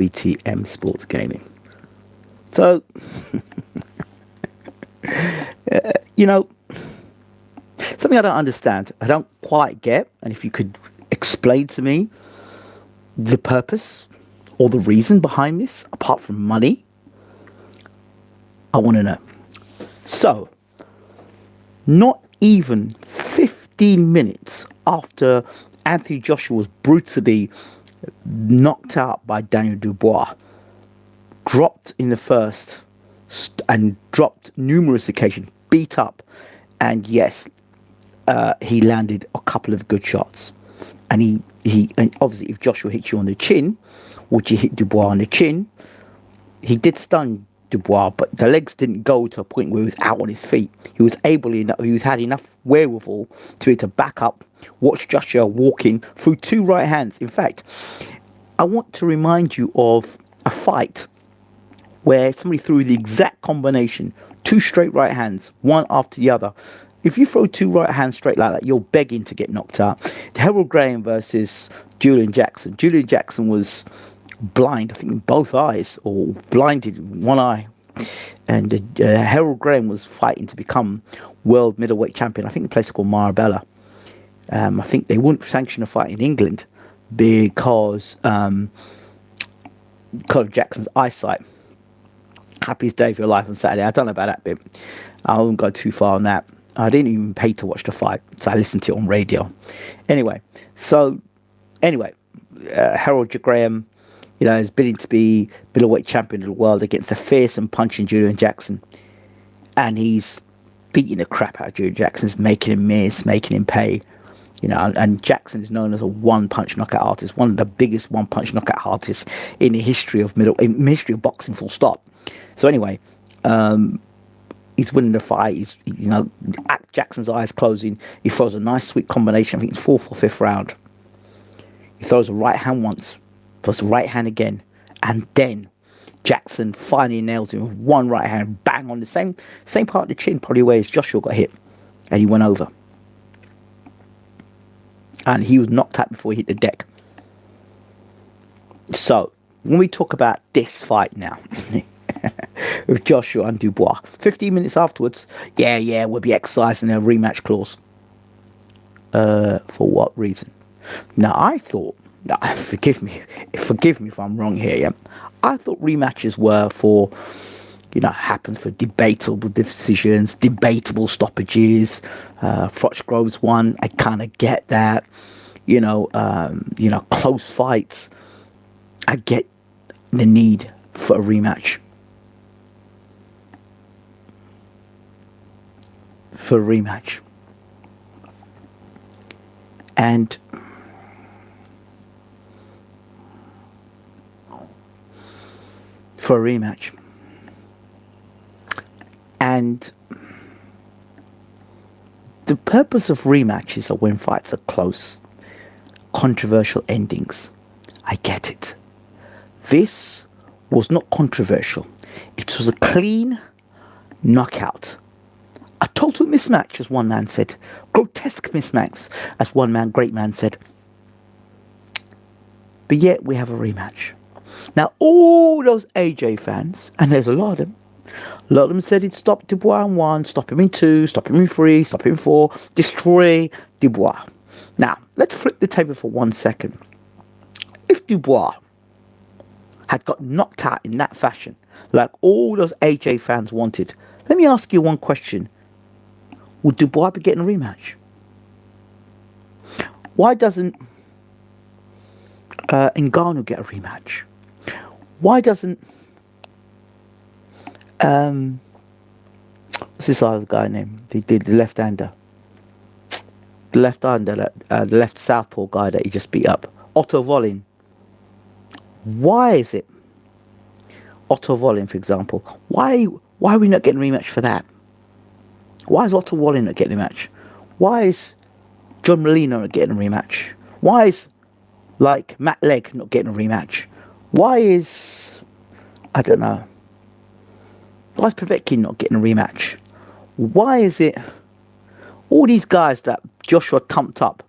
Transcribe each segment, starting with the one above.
BWTM Sports Gaming. So, you know, something I don't understand, I don't quite get, and if you could explain to me the purpose or the reason behind this, apart from money, I want to know. So, not even 15 minutes after Anthony Joshua was brutally knocked out by Daniel Dubois, dropped in the first, and dropped numerous occasions, beat up, and yes, he landed a couple of good shots. And and obviously, if Joshua hits you on the chin, would you hit Dubois on the chin? He did stun Dubois, but the legs didn't go to a point where he was out on his feet. He was had enough wherewithal to be able to back up, watch Joshua walking through two right hands. In fact, I want to remind you of a fight where somebody threw the exact combination, two straight right hands, one after the other. If you throw two right hands straight like that, you're begging to get knocked out. Harold Graham versus Julian Jackson. Julian Jackson was blind, I think, in both eyes, or blinded in one eye. And Harold Graham was fighting to become world middleweight champion. I think the place called Marabella. I think they wouldn't sanction a fight in England because of Jackson's eyesight. Happiest day of your life on Saturday. I don't know about that bit. I won't go too far on that. I didn't even pay to watch the fight, so I listened to it on radio. Anyway, Harold Graham, is bidding to be middleweight champion of the world against a fearsome punching Julian Jackson. And he's beating the crap out of Julian Jackson, making him miss, making him pay. And Jackson is known as a one-punch knockout artist, one of the biggest one-punch knockout artists in the history of boxing, full stop. So anyway, he's winning the fight. Jackson's eyes closing. He throws a nice, sweet combination. I think it's fourth or fifth round. He throws a right hand once, throws the right hand again, and then Jackson finally nails him with one right hand, bang, on the same part of the chin, probably where Joshua got hit, and he went over. And he was knocked out before he hit the deck. So, when we talk about this fight now, with Joshua and Dubois, 15 minutes afterwards, we'll be exercising a rematch clause. For what reason? Now, I thought, forgive me if I'm wrong here, yeah? I thought rematches were for, happen for debatable decisions, debatable stoppages. Froch Groves won. I kind of get that. Close fights. I get the need for a rematch. And the purpose of rematches are when fights are close, controversial endings. I get it. This was not controversial. It was a clean knockout. A total mismatch, as one man said. Grotesque mismatch, as one great man said. But yet we have a rematch. Now, all those AJ fans, and there's a lot of them said he'd stop Dubois in 1, stop him in 2, stop him in 3, stop him in 4, destroy Dubois. Now, let's flip the table for 1 second. If Dubois had got knocked out in that fashion, like all those AJ fans wanted, let me ask you one question. Would Dubois be getting a rematch? Why doesn't Ngannou get a rematch? Why doesn't what's this other guy name? The left-hander. The left-hander, the left southpaw guy that he just beat up. Otto Wallin. Why is it? Otto Wallin, for example. Why are we not getting a rematch for that? Why is Otto Wallin not getting a rematch? Why is John Molina not getting a rematch? Why is, Matt Legg not getting a rematch? Why is, I don't know. Why is Povetkin not getting a rematch? Why is it all these guys that Joshua thumped up,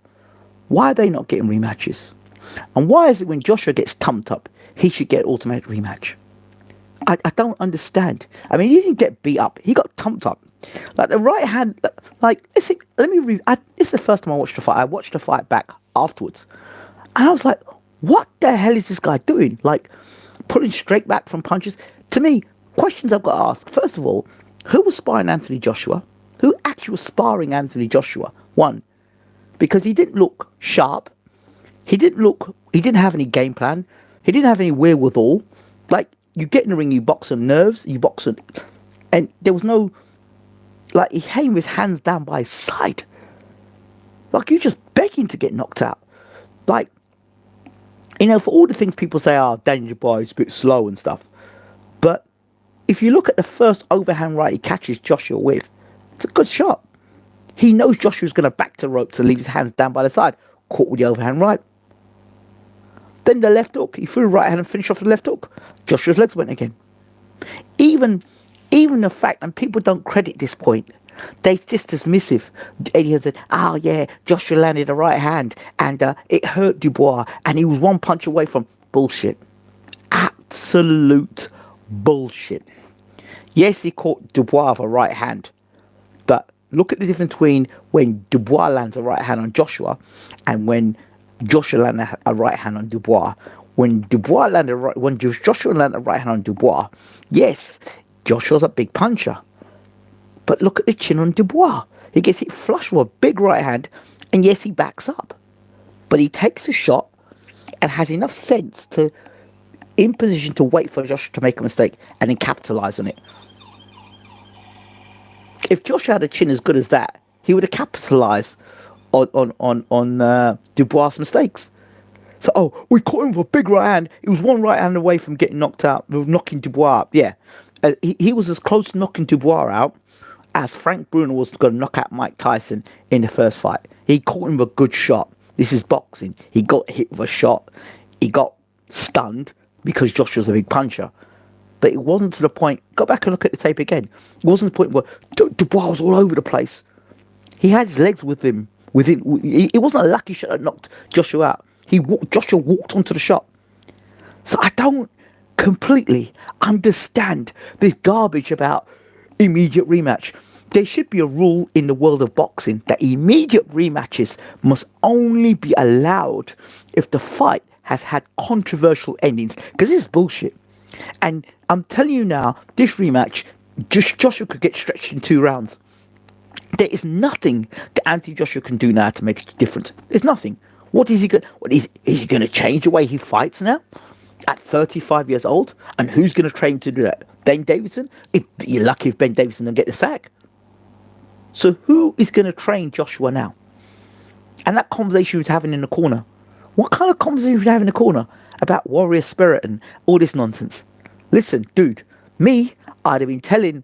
why are they not getting rematches? And why is it when Joshua gets thumped up, he should get automatic rematch. I don't understand. I mean, he didn't get beat up. He got thumped up. Like the right hand, like, listen, let me read. This is the first time I watched the fight. I watched the fight back afterwards. And I was like, what the hell is this guy doing? Like, pulling straight back from punches. To me, questions I've got to ask. First of all, who was sparring Anthony Joshua? Who actually was sparring Anthony Joshua? One, because he didn't look sharp. He didn't have any game plan. He didn't have any wherewithal. Like, you get in the ring, you box on nerves, and there was no, like, he came with his hands down by his side. Like, you're just begging to get knocked out. Like, you know, for all the things people say, Daniel Dubois is a bit slow and stuff. But if you look at the first overhand right he catches Joshua with, it's a good shot. He knows Joshua's going to back to rope to leave his hands down by the side. Caught with the overhand right. Then the left hook. He threw the right hand and finished off the left hook. Joshua's legs went again. Even the fact, and people don't credit this point, they're just dismissive. Eddie has said, yeah, Joshua landed a right hand and it hurt Dubois and he was one punch away from bullshit. Absolute bullshit. Yes, he caught Dubois with a right hand, but look at the difference between when Dubois lands a right hand on Joshua and when Joshua landed a right hand on Dubois. When Joshua landed a right hand on Dubois, yes, Joshua's a big puncher. But look at the chin on Dubois. He gets hit flush with a big right hand, and yes, he backs up. But he takes a shot and has enough sense to, in position to wait for Joshua to make a mistake and then capitalise on it. If Joshua had a chin as good as that, he would have capitalised on Dubois' mistakes. So, we caught him with a big right hand. He was one right hand away from getting knocked out, knocking Dubois up. Yeah, he was as close to knocking Dubois out as Frank Bruno was going to knock out Mike Tyson in the first fight. He caught him with a good shot. This is boxing. He got hit with a shot. He got stunned because Joshua's a big puncher. But it wasn't to the point. Go back and look at the tape again. It wasn't the point where Dubois was all over the place. He had his legs with him. It wasn't a lucky shot that knocked Joshua out. Joshua walked onto the shot. So I don't completely understand this garbage about immediate rematch. There should be a rule in the world of boxing that immediate rematches must only be allowed if the fight has had controversial endings. Because this is bullshit. And I'm telling you now, this rematch, Joshua could get stretched in 2 rounds. There is nothing that Anthony Joshua can do now to make a difference. There's nothing. What is he going? Is he going to change the way he fights now? At 35 years old, and who's going to train to do that? Ben Davison? You're lucky if Ben Davison doesn't get the sack. So who is going to train Joshua now? And that conversation he was having in the corner. What kind of conversation was he having in the corner about warrior spirit and all this nonsense? Listen, dude, I'd have been telling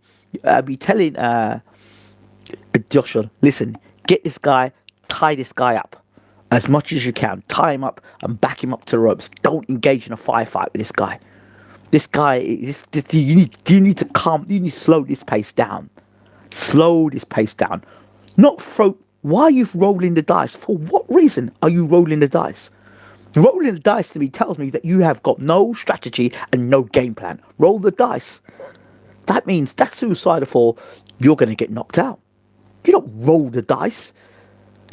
Joshua, listen, get this guy, tie this guy up as much as you can. Tie him up and back him up to the ropes. Don't engage in a firefight with this guy. This guy, you need to slow this pace down. Slow this pace down. Not throw. Why are you rolling the dice? For what reason are you rolling the dice? Rolling the dice to me tells me that you have got no strategy and no game plan. Roll the dice. That means that's suicidal for you're going to get knocked out. You don't roll the dice.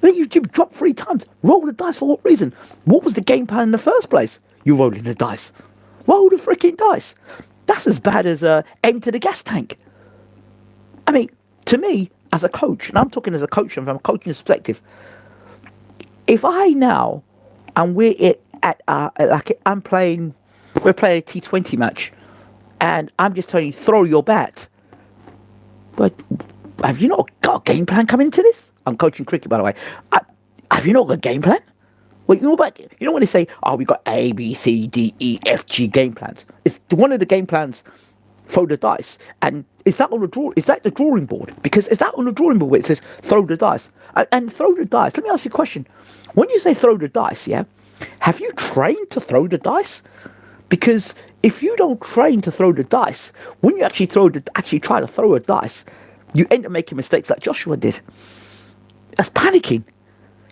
I mean, you dropped 3 times. Roll the dice for what reason? What was the game plan in the first place? You're rolling the dice. Roll the freaking dice. That's as bad as empty the gas tank. I mean, to me, as a coach, and I'm talking as a coach from a coaching perspective, if I now, and we're playing a T20 match, and I'm just telling you, throw your bat. But have you not got a game plan coming into this? I'm coaching cricket, by the way. Have you not got a game plan? Well, you know when they say, we've got A, B, C, D, E, F, G game plans. It's one of the game plans, throw the dice. And is that on the is that the drawing board? Because is that on the drawing board where it says throw the dice? And throw the dice. Let me ask you a question. When you say throw the dice, yeah, have you trained to throw the dice? Because if you don't train to throw the dice, when you actually try to throw a dice, you end up making mistakes like Joshua did. That's panicking.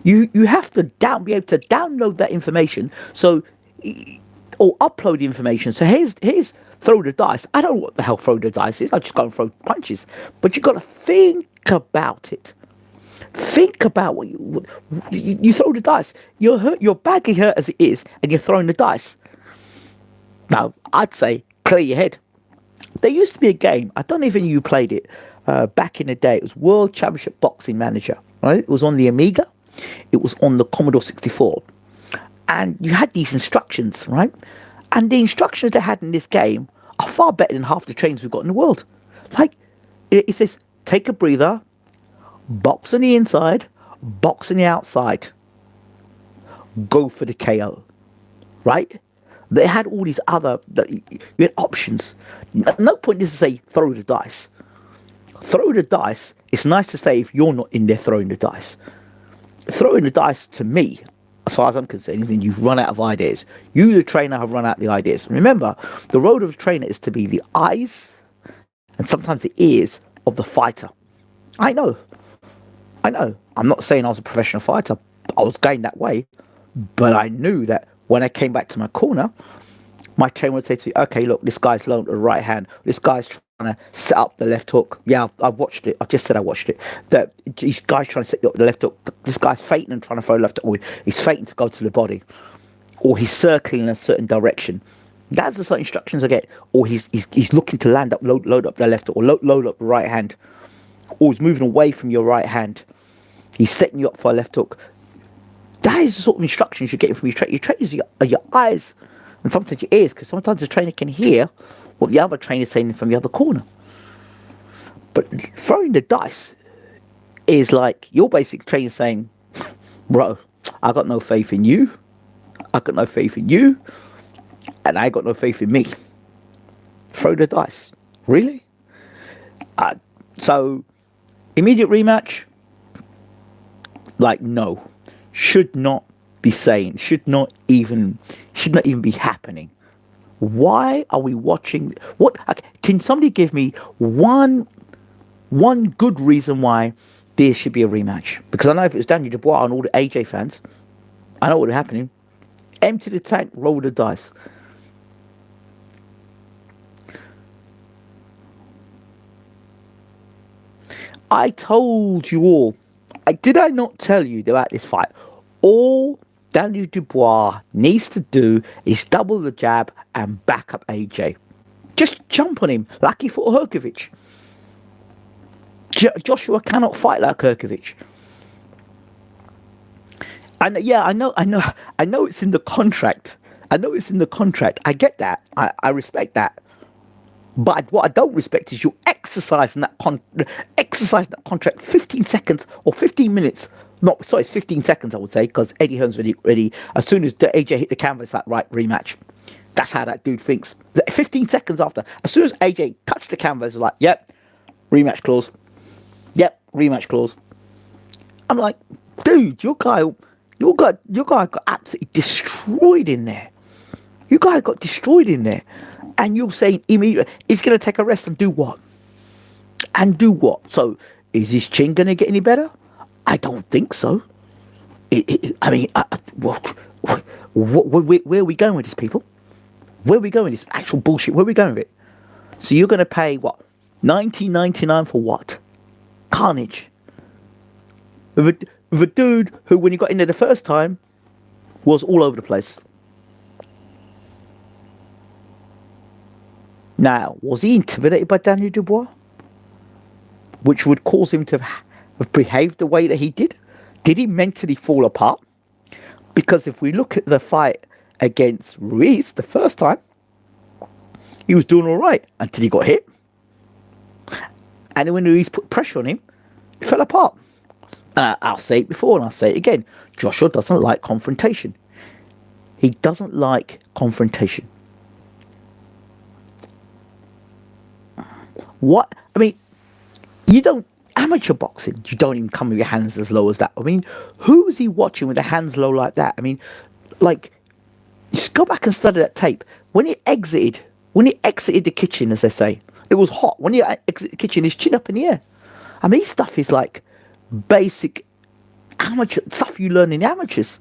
You have to be able to download that information. So or upload information. So here's throw the dice. I don't know what the hell throw the dice is. I just go and throw punches. But you got to think about it. Think about what you throw the dice. You're hurt. You're badly hurt as it is, and you're throwing the dice. Now, I'd say clear your head. There used to be a game. I don't even know if you played it back in the day. It was World Championship Boxing Manager. Right? It was on the Amiga. It was on the Commodore 64. And you had these instructions, right? And the instructions they had in this game are far better than half the trainings we've got in the world. Like, it says, take a breather, box on the inside, box on the outside, go for the KO, right? They had all these other, you had options. At no point does it say, throw the dice. Throw the dice, it's nice to say if you're not in there throwing the dice. Throwing the dice, to me, as far as I'm concerned, means you've run out of ideas. You, the trainer, have run out of the ideas. Remember, the role of the trainer is to be the eyes and sometimes the ears of the fighter. I know. I'm not saying I was a professional fighter. I was going that way. But I knew that when I came back to my corner, my trainer would say to me, okay, look, this guy's low the right hand. This guy's trying to set up the left hook. Yeah, I've watched it. I've just said I watched it. This guy's trying to set up the left hook. This guy's fainting and trying to throw left hook. Or he's fainting to go to the body. Or he's circling in a certain direction. That's the certain instructions I get. Or he's looking to land up, load up the left hook, or load up the right hand. Or he's moving away from your right hand. He's setting you up for a left hook. That is the sort of instructions you're getting from your trainer. Your trainers are your eyes and sometimes your ears, because sometimes the trainer can hear what the other trainer is saying from the other corner. But throwing the dice is like your basic trainer saying, bro, I got no faith in you. I got no faith in you. And I got no faith in me. Throw the dice. Really? So, immediate rematch? Like, no. Should not be saying, should not even be happening. Why are we watching? What can somebody give me one good reason why there should be a rematch? Because I know if it's Daniel Dubois and all the AJ fans, I know what would happen. Empty the tank, roll the dice. I told you all. Did I not tell you about this fight? All Daniel Dubois needs to do is double the jab and back up AJ. Just jump on him like he fought Herkovich. Joshua cannot fight like Herkovich. And yeah, I know it's in the contract. I I get that. I respect that. But what I don't respect is you exercising that contract 15 seconds or 15 minutes. It's 15 seconds, I would say, because Eddie Hearn's ready. As soon as the AJ hit the canvas, like, right, rematch. That's how that dude thinks. 15 seconds after, as soon as AJ touched the canvas, like, yep, rematch clause. Yep, rematch clause. I'm like, dude, your guy got absolutely destroyed in there. You guys got destroyed in there. And you're saying immediately, he's going to take a rest and do what? So, is his chin going to get any better? I don't think so. Where are we going with this, people? Where are we going with this actual bullshit? Where are we going with it? So you're going to pay, what, $19.99 for what? Carnage. With a dude who, when he got in there the first time, was all over the place. Now, was he intimidated by Daniel Dubois? Which would cause him to have behaved the way that he did? Did he mentally fall apart? Because if we look at the fight against Ruiz the first time, he was doing all right until he got hit. And when Ruiz put pressure on him, he fell apart. I'll say it before and I'll say it again. Joshua doesn't like confrontation. He doesn't like confrontation. What? I mean, amateur boxing, you don't even come with your hands as low as that. I mean, who is he watching with the hands low like that? I mean, like, just go back and study that tape. When he exited the kitchen, as they say, it was hot. When he exited the kitchen, his chin up in the air. I mean, stuff is like basic amateur stuff you learn in amateurs.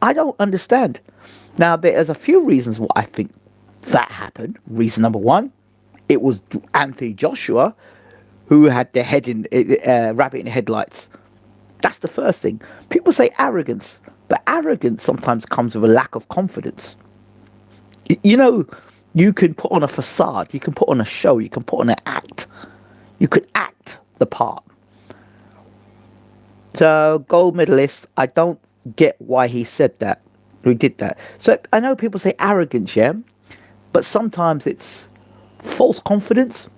I don't understand. Now, there's a few reasons why I think that happened. Reason number one, it was Anthony Joshua who had the head in rabbit in the headlights. That's the first thing. People say arrogance, but arrogance sometimes comes with a lack of confidence. You know, you can put on a facade, you can put on a show, you can put on an act. You could act the part. So, gold medalist, I don't get why he said that. Who did that? So, I know people say arrogance, yeah, but sometimes it's false confidence.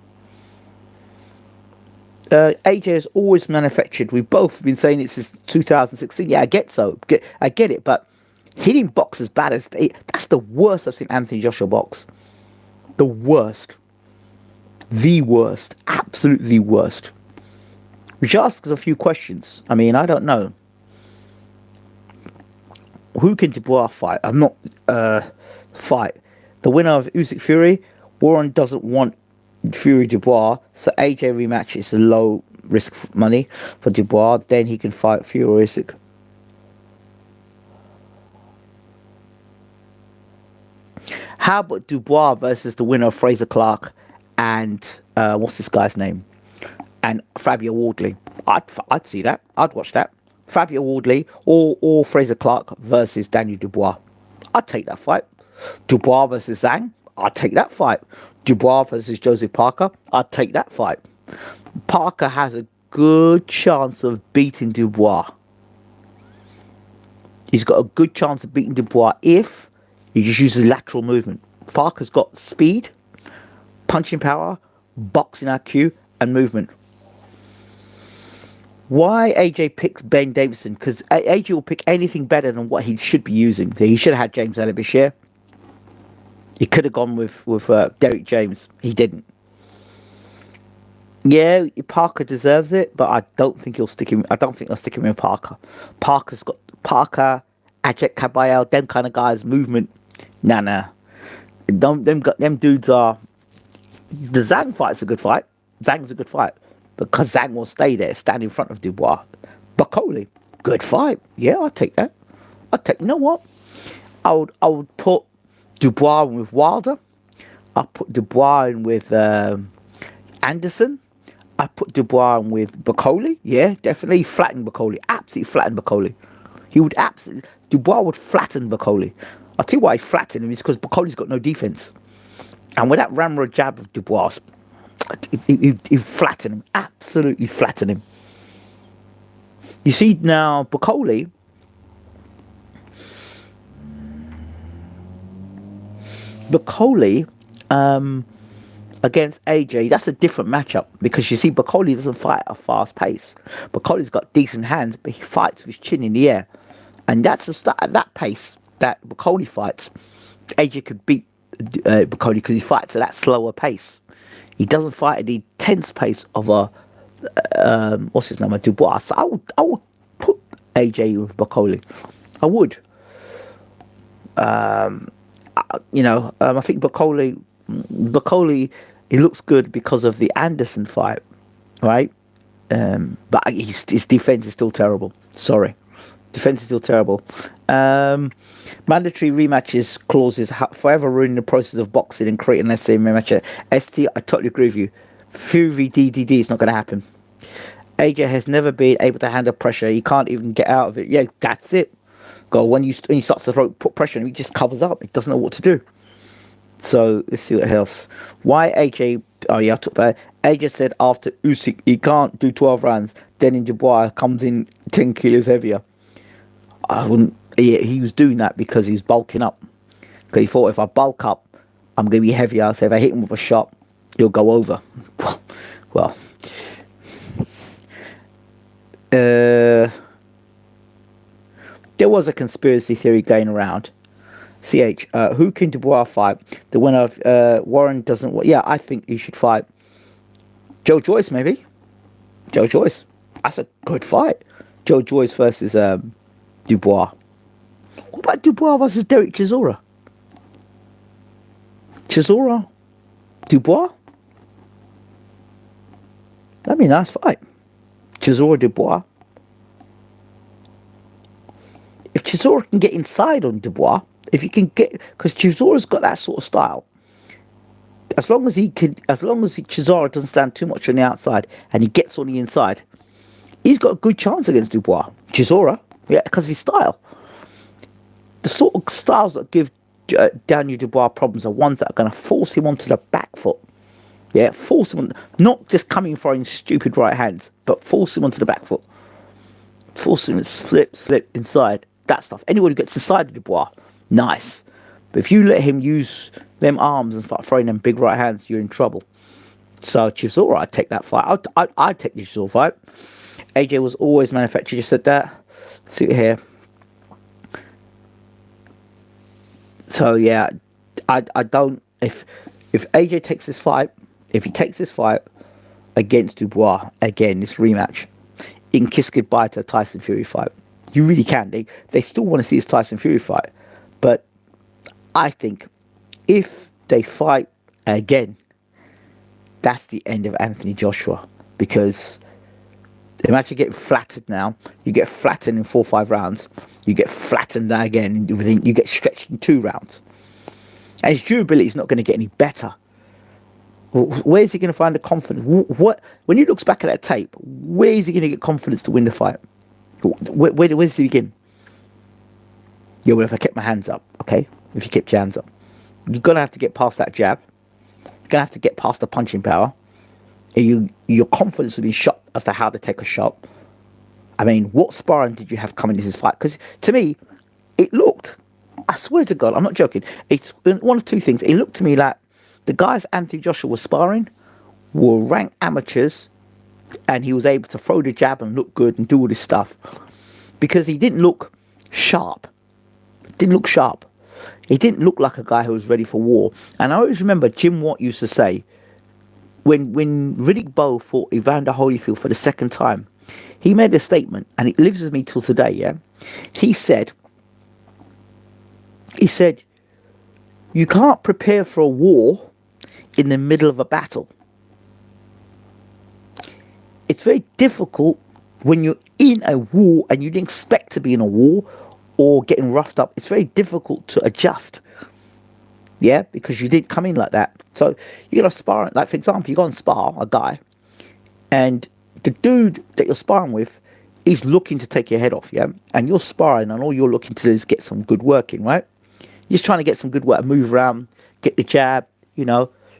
AJ has always manufactured. We've both been saying it since 2016. Yeah, I get it, but he didn't box as bad as that's the worst I've seen Anthony Joshua box. The worst, absolutely worst. Which asks a few questions. I mean, I don't know. Who can Dubois fight? I'm not fight. The winner of Usyk Fury. Warren doesn't want Fury Dubois, so AJ rematch is a low risk money for Dubois. Then he can fight Fury or Usyk. How about Dubois versus the winner of Fraser Clark and what's this guy's name? And Fabio Wardley. I'd see that. I'd watch that. Fabio Wardley or Fraser Clark versus Daniel Dubois. I'd take that fight. Dubois versus Zhang. I'd take that fight. Dubois versus Joseph Parker. I'd take that fight. Parker has a good chance of beating Dubois. He's got a good chance of beating Dubois if he just uses lateral movement. Parker's got speed, punching power, boxing IQ, and movement. Why AJ picks Ben Davison? Because AJ will pick anything better than what he should be using. He should have had James Alabashir. He could have gone with Derek James. He didn't. Yeah, Parker deserves it, but I don't think he'll stick him. I don't think they'll stick him with Parker. Parker's got Ajit Kabayel, them kind of guys, movement. Nah. Them dudes are. The Zhang fight's a good fight. Zhang's a good fight. Because Zhang will stay there, stand in front of Dubois. Bakoli, good fight. Yeah, I'll take that. You know what? I would put Dubois in with Wilder. I'll put Dubois in with Anderson. I put Dubois in with Bakoli. Yeah, definitely flatten Bakoli. Absolutely flatten Bakoli. Dubois would flatten Bakoli. I'll tell you why he flattened him is because Bakoli's got no defense. And with that ramrod jab of Dubois, he flattened him. Absolutely flattened him. You see now, Bakoli. Against AJ, that's a different matchup because you see, Bakoli doesn't fight at a fast pace. Bakoli's got decent hands, but he fights with his chin in the air, and that's the start at that pace that Bakoli fights. AJ could beat Bakoli because he fights at that slower pace. He doesn't fight at the intense pace of a what's his name, a Dubois. So I would put AJ with Bakoli. I would. I think Bakoli, he looks good because of the Anderson fight, right? But his defense is still terrible. Sorry. Defense is still terrible. Mandatory rematches clauses forever ruining the process of boxing and creating an SC rematch. ST, I totally agree with you. Fury DDD is not going to happen. AJ has never been able to handle pressure. He can't even get out of it. Yeah, that's it. When he starts to put pressure on him, he just covers up. He doesn't know what to do. So let's see what else. Why AJ? Oh yeah, I took that. AJ said after Usyk he can't do 12 rounds. Then in Dubois comes in 10 kilos heavier. I wouldn't. Yeah, he was doing that because he was bulking up. Because he thought if I bulk up, I'm going to be heavier. So if I hit him with a shot, he'll go over. Well. There was a conspiracy theory going around. CH, who can Dubois fight? The winner of Warren doesn't. Yeah, I think he should fight Joe Joyce, maybe. Joe Joyce. That's a good fight. Joe Joyce versus Dubois. What about Dubois versus Derek Chisora? Chisora? Dubois? That'd be a nice fight. Chisora Dubois. if Chisora can get inside on Dubois, if he can get, because Chisora's got that sort of style. Chisora doesn't stand too much on the outside and he gets on the inside, he's got a good chance against Dubois. Chisora, yeah, because of his style. The sort of styles that give Daniel Dubois problems are ones that are going to force him onto the back foot. Yeah, force him on, not just coming throwing stupid right hands, but force him onto the back foot. Force him to slip inside. That stuff. Anyone who gets inside of Dubois, nice. But if you let him use them arms and start throwing them big right hands, you're in trouble. So Chisora, I'd take that fight. I'd take the Chisora fight. AJ was always manufactured. You said that. Let's see it here. So yeah, I don't. If AJ takes this fight, if he takes this fight against Dubois again, this rematch, he can kiss goodbye to a Tyson Fury fight. You really can. They still want to see this Tyson Fury fight, but I think if they fight again, that's the end of Anthony Joshua, because imagine getting flattered now. You get flattened in 4 or 5 rounds. You get flattened again. You get stretched in 2 rounds. And his durability is not going to get any better. Where is he going to find the confidence? When he looks back at that tape, where is he going to get confidence to win the fight? Where does he begin? Yeah, well, if I kept my hands up, okay? If you kept your hands up. You're going to have to get past that jab. You're going to have to get past the punching power. Your confidence will be shot as to how to take a shot. I mean, what sparring did you have coming into this fight? Because to me, it looked, I swear to God, I'm not joking, it's one of 2 things. It looked to me like the guys Anthony Joshua was sparring were ranked amateurs, and he was able to throw the jab and look good and do all this stuff because he didn't look sharp. He didn't look like a guy who was ready for war. And I always remember Jim Watt used to say, when Riddick Bowe fought Evander Holyfield for the 2nd time, he made a statement, and it lives with me till today, yeah? He said, you can't prepare for a war in the middle of a battle. It's very difficult when you're in a war and you didn't expect to be in a war or getting roughed up. It's very difficult to adjust. Yeah, because you didn't come in like that. So you got to spar, like for example, you go and spar a guy, and the dude that you're sparring with is looking to take your head off, yeah? And you're sparring, and all you're looking to do is get some good work in, right? You're just trying to get some good work, move around, get the jab,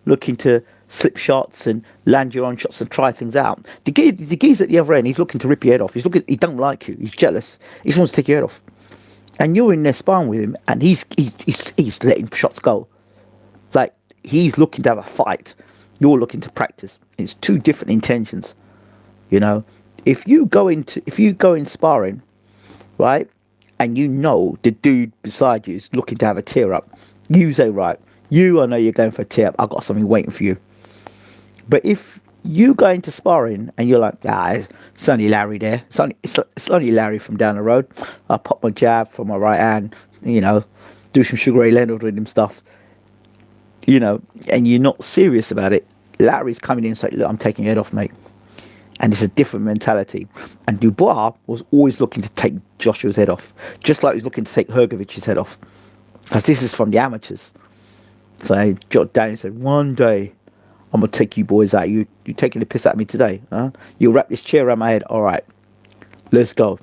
looking to slip shots and land your own shots and try things out. The geezer at the other end, he's looking to rip your head off. He don't like you. He's jealous. He just wants to take your head off. And you're in there sparring with him, and he's letting shots go. Like, he's looking to have a fight. You're looking to practice. It's 2 different intentions. If you go in sparring, right, and the dude beside you is looking to have a tear up, you say, right, I know you're going for a tear up. I've got something waiting for you. But if you go into sparring and you're like, it's only Larry there. It's only Larry from down the road. I'll pop my jab from my right hand, do some Sugar Ray Leonard with him stuff, and you're not serious about it. Larry's coming in and saying, look, I'm taking your head off, mate. And it's a different mentality. And Dubois was always looking to take Joshua's head off, just like he's looking to take Hrgovic's head off. Because this is from the amateurs. So John Daniel said, one day I'm going to take you boys out. You taking the piss out of me today, huh? You wrap this chair around my head. All right, let's go.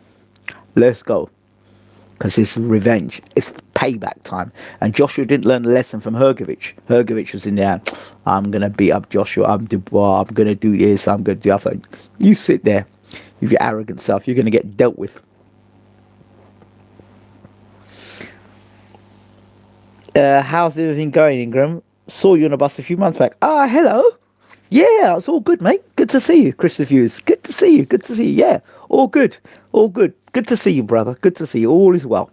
Because it's revenge. It's payback time. And Joshua didn't learn the lesson from Hrgovic. Hrgovic was in there, I'm going to beat up Joshua. I'm Dubois. I'm going to do this. I'm going to do that. You sit there with your arrogant self. You're going to get dealt with. How's everything going, Ingram? Saw you on a bus a few months back. Hello. Yeah, it's all good, mate. Good to see you, Christopher Hughes. Good to see you. Yeah, all good. Good to see you, brother. Good to see you. All is well.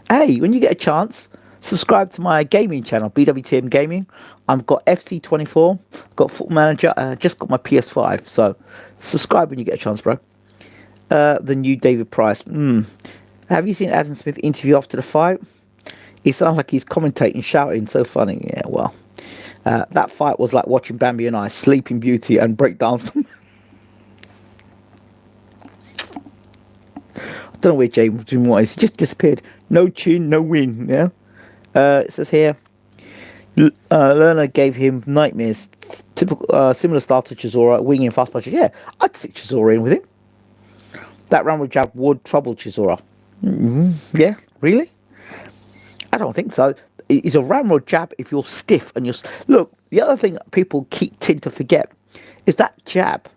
Hey, when you get a chance, subscribe to my gaming channel, BWTM Gaming. I've got FC24, got Football Manager, just got my PS5. So subscribe when you get a chance, bro. The new David Price. Have you seen Adam Smith interview after the fight? He sounds like he's commentating, shouting. So funny. Yeah, well. That fight was like watching Bambi and I, Sleeping Beauty and break dance. I don't know where James Dubois is. He just disappeared. No chin, no win. Yeah. It says here, Lerner gave him nightmares. Typical, similar style to Chisora, winging fast punches. Yeah, I'd stick Chisora in with him. That round with jab would trouble Chisora. Yeah, really? I don't think so. It's a ramrod jab if you're stiff and you're... Look, the other thing people tend to forget is that jab.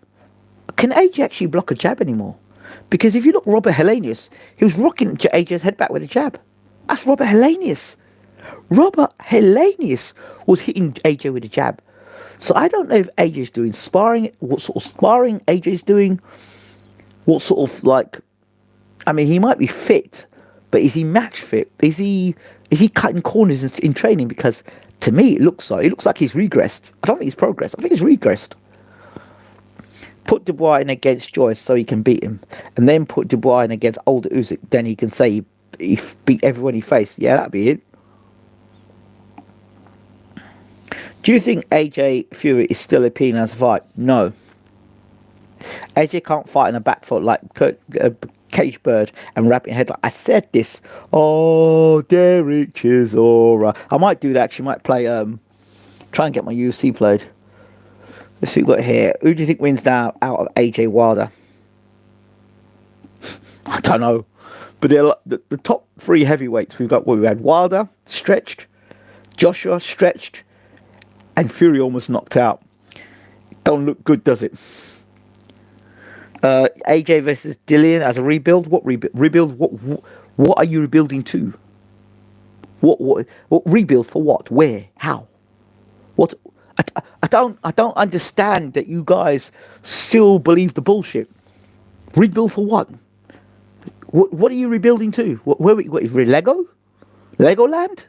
Can AJ actually block a jab anymore? Because if you look Robert Helenius, he was rocking AJ's head back with a jab. That's Robert Helenius. Robert Helenius was hitting AJ with a jab. So I don't know if AJ's doing sparring, what sort of sparring AJ's doing, what sort of like... I mean, he might be fit, but is he match fit? Is he cutting corners in training? Because to me, it looks like he's regressed. I don't think he's progressed. I think he's regressed. Put Dubois in against Joyce so he can beat him, and then put Dubois in against older Usyk. Then he can say he beat everyone he faced. Yeah, that'd be it. Do you think AJ Fury is still appealing as a fight? No. AJ can't fight in a back foot like Cage Bird and wrapping head. Like I said this. Oh, Derek Chisora. I might do that. Actually, might play. Try and get my UFC played. Let's see what we've got here. Who do you think wins now out of AJ Wilder? I don't know. But the top three heavyweights, we had Wilder, stretched, Joshua, stretched, and Fury almost knocked out. Don't look good, does it? AJ versus Dillian as a rebuild. What rebuild? What are you rebuilding to? What rebuild for what? Where? How? What? I don't understand that you guys still believe the bullshit. Rebuild for what? What are you rebuilding to? What is Lego? Legoland?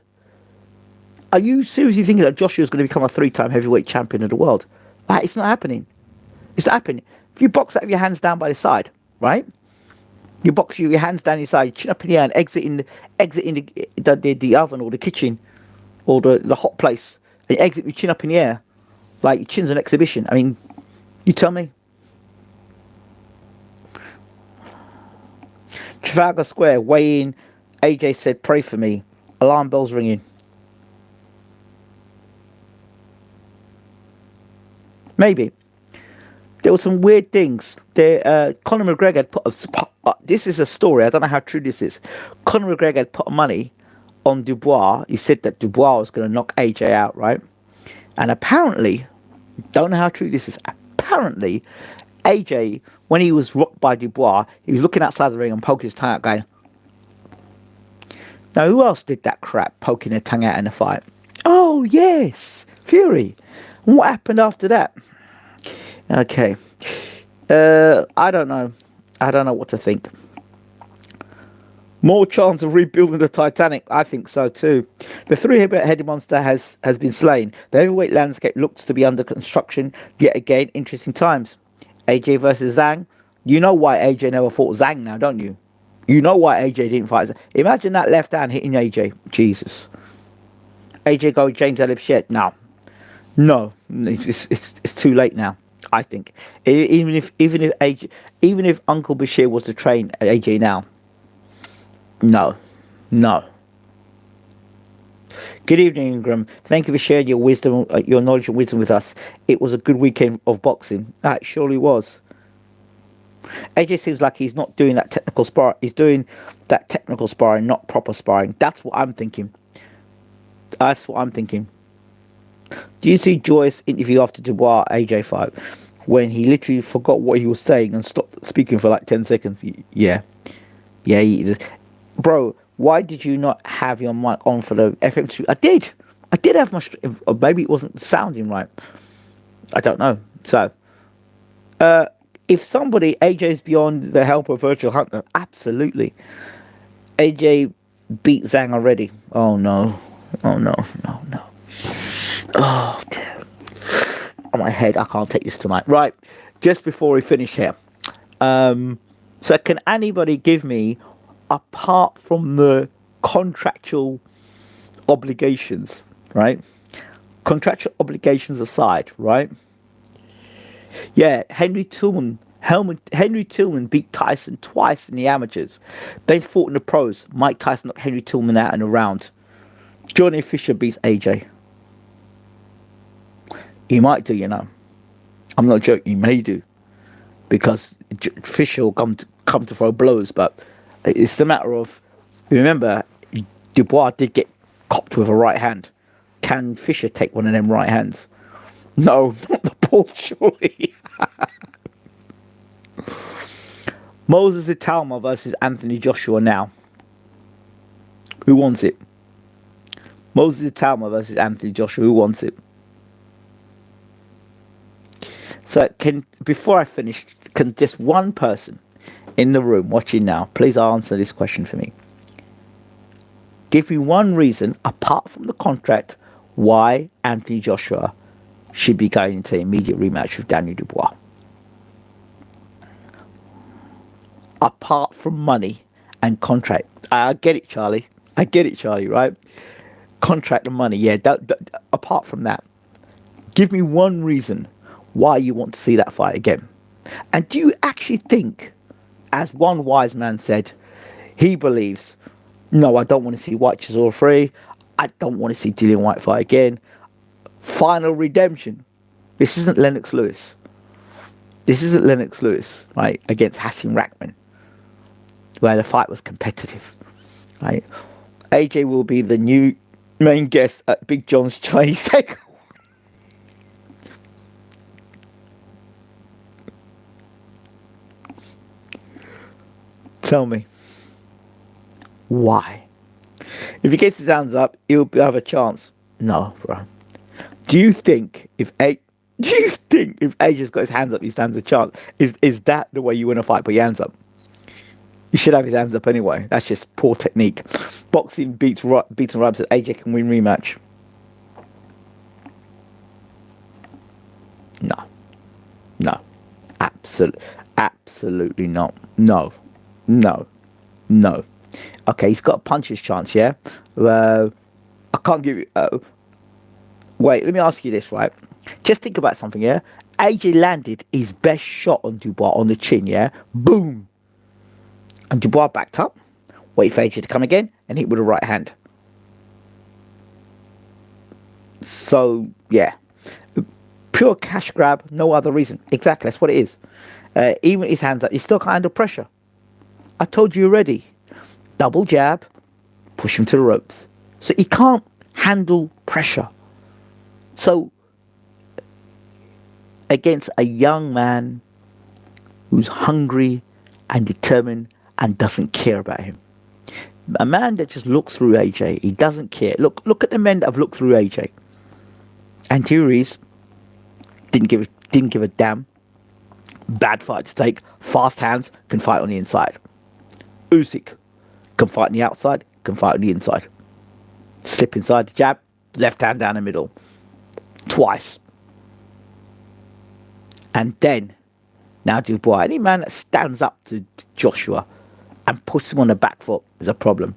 Are you seriously thinking that Joshua is going to become a 3-time heavyweight champion of the world? It's not happening. It's not happening. If you box out with your hands down by the side, right? You box your hands down your side, chin up in the air, and exit in the oven or the kitchen or the hot place, and you exit with your chin up in the air, like your chin's an exhibition. I mean, you tell me. Trafalgar Square, weigh in. AJ said, pray for me. Alarm bells ringing. Maybe. There were some weird things. Conor McGregor had put... this is a story. I don't know how true this is. Conor McGregor had put money on Dubois. He said that Dubois was going to knock AJ out, right? And apparently, don't know how true this is. Apparently, AJ, when he was rocked by Dubois, he was looking outside the ring and poking his tongue out going... Now, who else did that crap, poking their tongue out in a fight? Oh, yes, Fury. And what happened after that? Okay. I don't know. I don't know what to think. More chance of rebuilding the Titanic. I think so too. The three-headed monster has been slain. The heavyweight landscape looks to be under construction. Yet again, interesting times. AJ versus Zhang. You know why AJ never fought Zhang now, don't you? You know why AJ didn't fight Zhang. Imagine that left hand hitting AJ. Jesus. AJ go James Ellis Shed. No. No. It's too late now. I think even if Uncle Bashir was to train AJ now, no. Good evening, Ingram. Thank you for sharing your wisdom, your knowledge and wisdom with us. It was a good weekend of boxing. That surely was. AJ seems like he's not doing that technical sparring. He's doing that technical sparring, not proper sparring. That's what I'm thinking. Do you see Joyce interview after Dubois AJ fight when he literally forgot what he was saying and stopped speaking for like 10 seconds? Yeah. Bro, why did you not have your mic on for the FM2? I did have my... Maybe it wasn't sounding right. I don't know. So, if somebody... AJ's beyond the help of Virtual Hunter. Absolutely. AJ beat Zhang already. Oh, no. Oh, dear. On my head, I can't take this tonight. Right, just before we finish here. So can anybody give me, apart from the contractual obligations, right? Contractual obligations aside, right? Yeah, Henry Tillman Henry Tillman beat Tyson twice in the amateurs. They fought in the pros. Mike Tyson knocked Henry Tillman out in a round. Johnny Fisher beats AJ. He might do, you know. I'm not joking. He may do, because Fisher will come to throw blows. But it's the matter of, remember, Dubois did get copped with a right hand. Can Fisher take one of them right hands? No, not the ball, surely. Moses Italma versus Anthony Joshua now. Who wants it? Moses Italma versus Anthony Joshua. Who wants it? So, before I finish, can just one person in the room watching now please answer this question for me? Give me one reason, apart from the contract, why Anthony Joshua should be going into an immediate rematch with Daniel Dubois. Apart from money and contract. I get it, Charlie. I get it, Charlie, right? Contract and money, yeah. Apart from that, give me one reason why you want to see that fight again. And do you actually think, as one wise man said, he believes, no, I don't want to see White Chisora 3. I don't want to see Dillian Whyte fight again. Final redemption. This isn't Lennox Lewis. This isn't Lennox Lewis, right, against Hasim Rahman, where the fight was competitive, right? AJ will be the new main guest at Big John's Chinese Takeover. Tell me, why? If he gets his hands up, he'll have a chance. No, bro. Do you think if AJ's got his hands up, he stands a chance? Is that the way you win a fight? Put your hands up. He should have his hands up anyway. That's just poor technique. Boxing beats and rubs that AJ can win rematch. No. Absolutely not. No. Okay, he's got a puncher's chance, yeah? I can't give you... wait, let me ask you this, right? Just think about something, yeah? AJ landed his best shot on Dubois on the chin, yeah? Boom! And Dubois backed up, wait for AJ to come again, and hit with a right hand. So, yeah. Pure cash grab, no other reason. Exactly, that's what it is. Even with his hands up, he still can't handle pressure. I told you already. Double jab, push him to the ropes. So he can't handle pressure. So, against a young man who's hungry and determined and doesn't care about him. A man that just looks through AJ. He doesn't care. Look at the men that have looked through AJ. Antunes didn't give a damn. Bad fight to take. Fast hands, can fight on the inside. Usyk can fight on the outside, can fight on the inside. Slip inside the jab, left hand down the middle. Twice. And then, now Dubois, any man that stands up to Joshua and puts him on the back foot is a problem.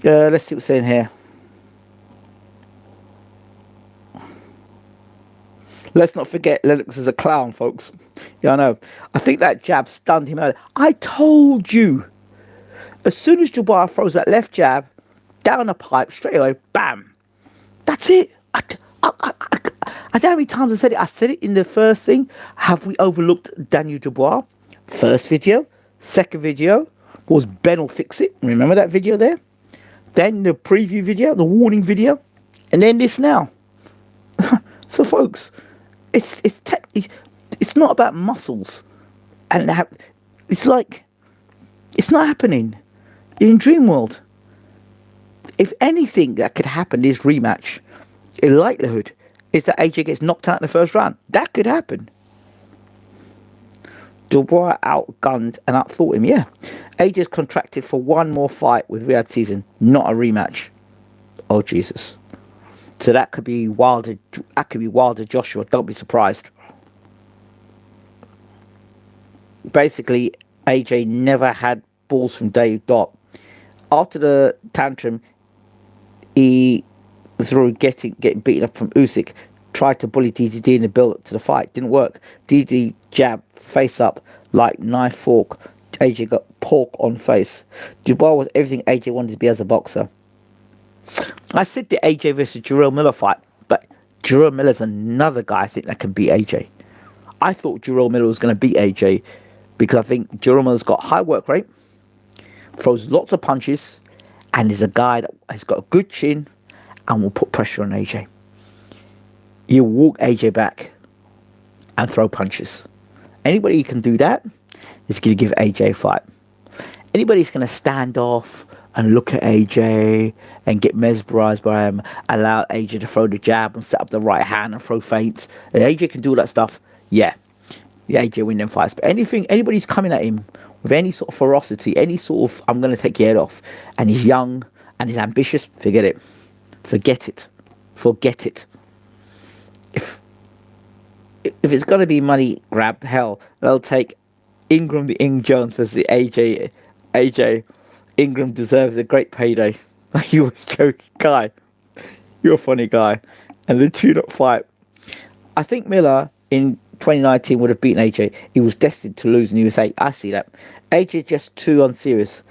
Let's see what's saying here. Let's not forget Lennox is a clown, folks. Yeah, I know. I think that jab stunned him out. I told you. As soon as Dubois throws that left jab down the pipe, straight away, bam. That's it. I don't know how many times I said it. I said it in the first thing. Have we overlooked Daniel Dubois? First video. Second video was Ben will fix it. Remember that video there? Then the preview video, the warning video. And then this now. So, folks, it's not about muscles. And it's like, it's not happening. In Dream World. If anything that could happen is rematch, in likelihood, is that AJ gets knocked out in the first round. That could happen. Dubois outgunned and outthought him, yeah. AJ's contracted for one more fight with Riyadh Season, not a rematch. Oh, Jesus. So that could be Wilder. That could be Wilder Joshua. Don't be surprised. Basically, AJ never had balls from day dot. After the tantrum, he through getting beaten up from Usyk, tried to bully DDD in the build-up to the fight. Didn't work. DDD jab, face up, like knife fork. AJ got pork on face. Dubois was everything AJ wanted to be as a boxer. I said the AJ versus Jarrell Miller fight, but Jarrell Miller's another guy I think that can beat AJ. I thought Jarrell Miller was going to beat AJ because I think Jarrell Miller's got high work rate, throws lots of punches, and is a guy that has got a good chin and will put pressure on AJ. He'll walk AJ back and throw punches. Anybody who can do that is going to give AJ a fight. Anybody who's going to stand off and look at AJ and get mesmerized by him, allow AJ to throw the jab and set up the right hand and throw feints, and AJ can do all that stuff, yeah, AJ win them fights. But anybody's coming at him with any sort of ferocity, any sort of, I'm going to take your head off, and he's young and he's ambitious, forget it. Forget it. Forget it. If it's going to be money grab, hell, they'll take Ingram the Ing Jones versus the AJ. Ingram deserves a great payday. You're a joking guy. You're a funny guy. And the tune-up fight. I think Miller in 2019 would have beaten AJ. He was destined to lose in the USA. I see that. AJ just too unserious.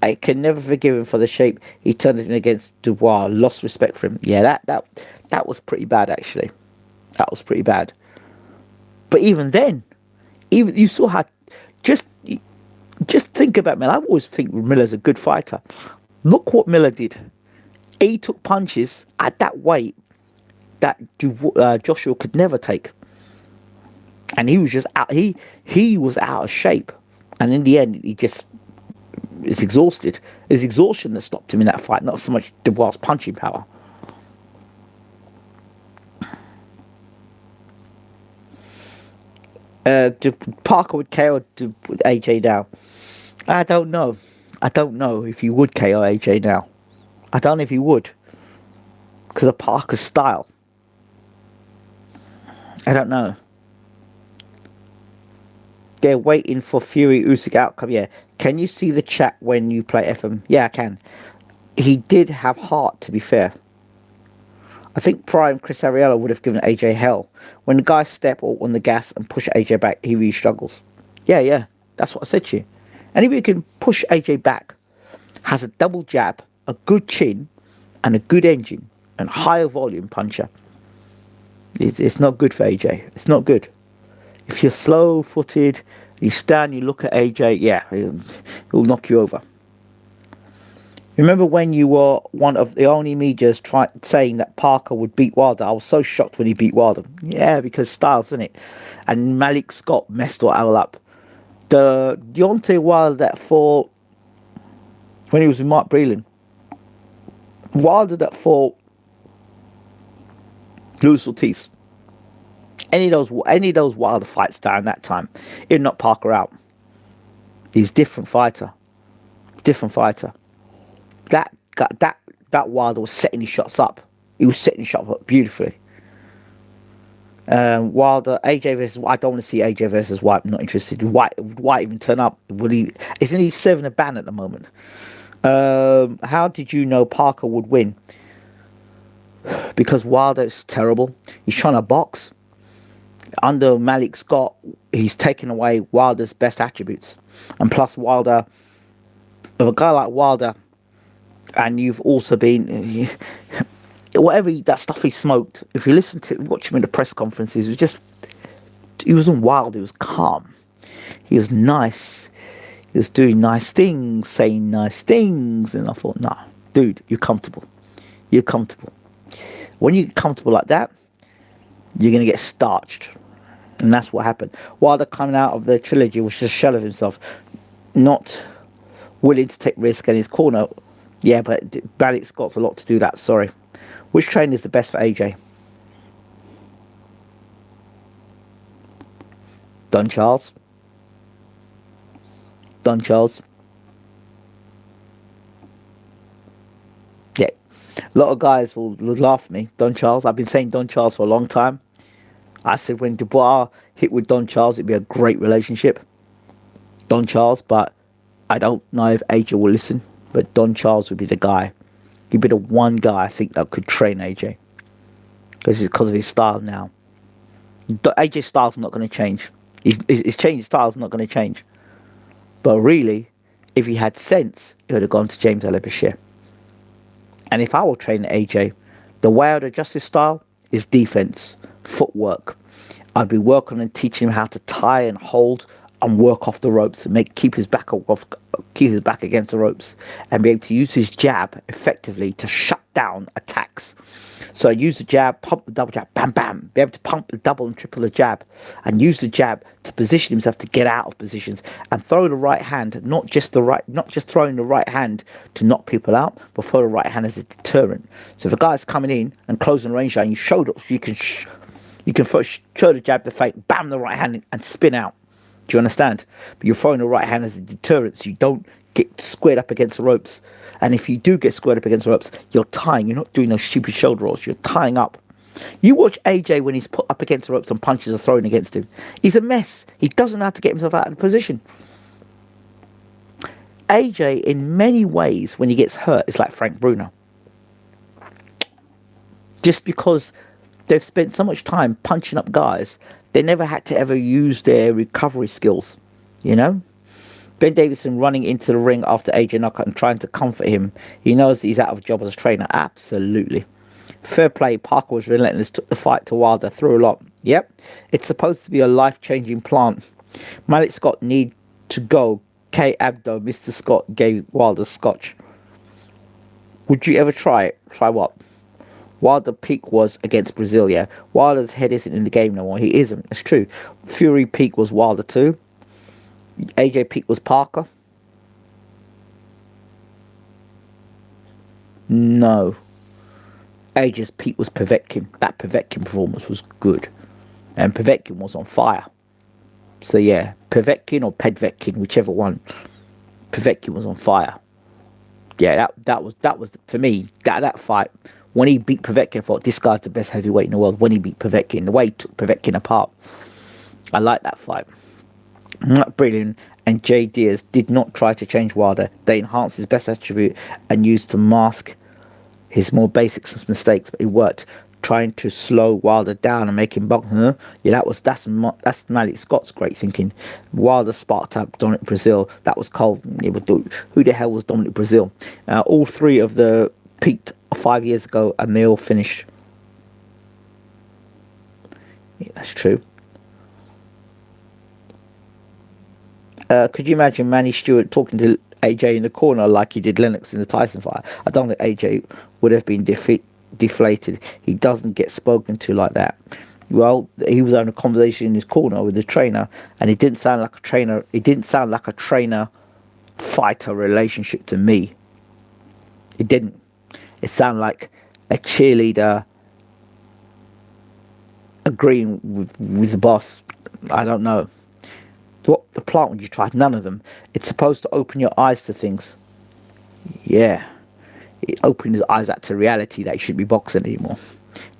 I can never forgive him for the shape he turned it in against Dubois. Lost respect for him. Yeah, that was pretty bad, actually. That was pretty bad. But even then, even you saw how just think about Miller. I always think Miller's a good fighter. Look what Miller did. He took punches at that weight that Joshua could never take, and he was just out. He was out of shape, and in the end, he just is exhausted. It's exhaustion that stopped him in that fight, not so much Dubois' punching power. Parker would KO AJ now. I don't know. I don't know if he would KO AJ now. I don't know if he would, because of Parker's style. I don't know. They're waiting for Fury Usyk outcome. Yeah. Can you see the chat when you play FM? Yeah, I can. He did have heart, to be fair. I think prime Chris Ariella would have given AJ hell. When the guys step on the gas and push AJ back, he really struggles. Yeah. That's what I said to you. Anybody who can push AJ back, has a double jab, a good chin, and a good engine, and higher volume puncher. It's not good for AJ. It's not good. If you're slow-footed, you stand, you look at AJ, yeah, he'll knock you over. Remember when you were one of the only medias saying that Parker would beat Wilder? I was so shocked when he beat Wilder. Yeah, because styles, isn't it? And Malik Scott messed it all up. The Deontay Wilder that fought when he was with Mark Breland. Wilder that fought Luis Ortiz. Any of those Wilder fights down that time, it'd knock Parker out. He's a different fighter. Different fighter. That Wilder was setting his shots up. He was setting his shots up beautifully. Wilder, AJ versus, I don't want to see AJ versus White. I'm not interested. Would White even turn up? Isn't he serving a ban at the moment? How did you know Parker would win? Because Wilder is terrible. He's trying to box. Under Malik Scott, he's taken away Wilder's best attributes. And plus Wilder, of a guy like Wilder, and you've also been, whatever that stuff he smoked, if you watch him in the press conferences, he wasn't wild, he was calm. He was nice. He was doing nice things, saying nice things. And I thought, nah, dude, you're comfortable. You're comfortable. When you get comfortable like that, you're going to get starched. And that's what happened. Wilder coming out of the trilogy was just a shell of himself. Not willing to take risk in his corner. Yeah, but Malik Scott's a lot to do that, sorry. Which trainer is the best for AJ? Don Charles. Don Charles. Yeah. A lot of guys will laugh at me. Don Charles. I've been saying Don Charles for a long time. I said when Dubois hit with Don Charles, it'd be a great relationship. Don Charles, but I don't know if AJ will listen. But Don Charles would be the guy. He'd be the one guy I think that could train AJ. because of his style now. AJ's style's not going to change. His change style's not going to change. But really, if he had sense, he would have gone to James Alabashir. And if I were training AJ, the way I would adjust his style is defense, footwork. I'd be working on teaching him how to tie and hold and work off the ropes and keep his back against the ropes, and be able to use his jab effectively to shut down attacks. So use the jab, pump the double jab, bam, bam. Be able to pump the double and triple the jab, and use the jab to position himself to get out of positions, and throw the right hand, not just throwing the right hand to knock people out, but throw the right hand as a deterrent. So if a guy's coming in and closing the range line, you can first show the jab, the fake, bam, the right hand and spin out. Do you understand? But you're throwing the right hand as a deterrent, so you don't get squared up against the ropes. And if you do get squared up against the ropes, you're tying. You're not doing those stupid shoulder rolls. You're tying up. You watch AJ when he's put up against the ropes and punches are thrown against him. He's a mess. He doesn't know how to get himself out of the position. AJ, in many ways, when he gets hurt, is like Frank Bruno. Just because they've spent so much time punching up guys, they never had to ever use their recovery skills, you know? Ben Davison running into the ring after AJ knockout and trying to comfort him. He knows he's out of a job as a trainer. Absolutely. Fair play. Parker was relentless, took the fight to Wilder, threw a lot. Yep. It's supposed to be a life-changing plant. Malik Scott need to go. K. Abdo, Mr. Scott gave Wilder scotch. Would you ever try it? Try what? Wilder peak was against Brazil, yeah. Wilder's head isn't in the game no more. He isn't. It's true. Fury peak was Wilder too. AJ peak was Parker. No. AJ's peak was Povetkin. That Povetkin performance was good. And Povetkin was on fire. So yeah, Povetkin or Pedvetkin, whichever one. Povetkin was on fire. Yeah, that was for me, that fight. When he beat Povetkin, I thought, this guy's the best heavyweight in the world. When he beat Povetkin, the way he took Povetkin apart. I like that fight. Brilliant. And Jay Diaz did not try to change Wilder. They enhanced his best attribute and used to mask his more basic mistakes. But it worked, trying to slow Wilder down and make him box. Yeah, that's Malik Scott's great thinking. Wilder sparked up Dominic Brazil. That was cold. Who the hell was Dominic Brazil? All three of the peaked 5 years ago, and they all finished. Yeah, that's true. Could you imagine Manny Stewart talking to AJ in the corner like he did Lennox in the Tyson fight? I don't think AJ would have been deflated. He doesn't get spoken to like that. Well, he was having a conversation in his corner with the trainer, and it didn't sound like a trainer. It didn't sound like a trainer-fighter relationship to me. It didn't. It sounded like a cheerleader agreeing with the boss. I don't know. What the plant would you try? None of them. It's supposed to open your eyes to things. Yeah. It opened his eyes up to reality that he shouldn't be boxing anymore.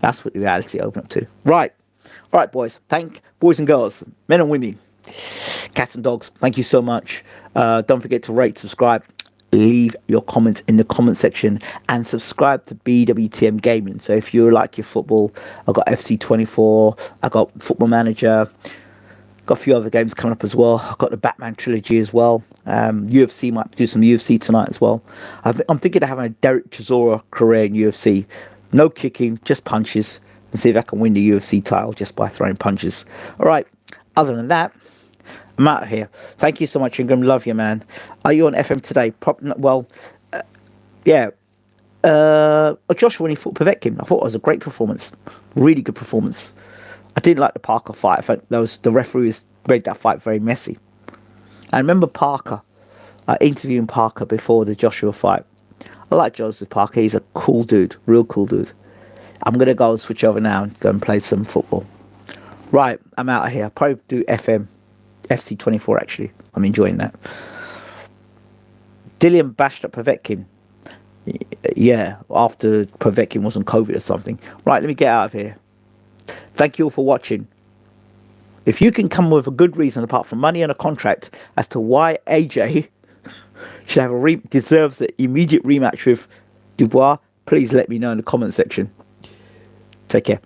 That's what the reality opened up to. Right. All right, boys. Boys and girls, men and women, cats and dogs, thank you so much. Don't forget to rate, subscribe, leave your comments in the comment section, and subscribe to BWTM Gaming. So if you like your football, I've got FC24, I've got Football Manager, got a few other games coming up as well. I've got the Batman trilogy as well. UFC, might do some UFC tonight as well. I'm thinking of having a Derek Chisora career in UFC. No kicking, just punches, and see if I can win the UFC title just by throwing punches. All right. Other than that, I'm out of here. Thank you so much, Ingram. Love you, man. Are you on FM today? Yeah. Joshua when he fought Povetkin, I thought it was a great performance. Really good performance. I didn't like the Parker fight. I thought the referees made that fight very messy. I remember Parker, interviewing Parker before the Joshua fight. I like Joseph Parker. He's a cool dude. Real cool dude. I'm going to go and switch over now and go and play some football. Right, I'm out of here. I'll probably do FC24 actually. I'm enjoying that. Dillian bashed up Povetkin. Yeah, after Povetkin was on COVID or something. Right, let me get out of here. Thank you all for watching. If you can come with a good reason apart from money and a contract as to why AJ should have deserves the immediate rematch with Dubois, please let me know in the comment section. Take care.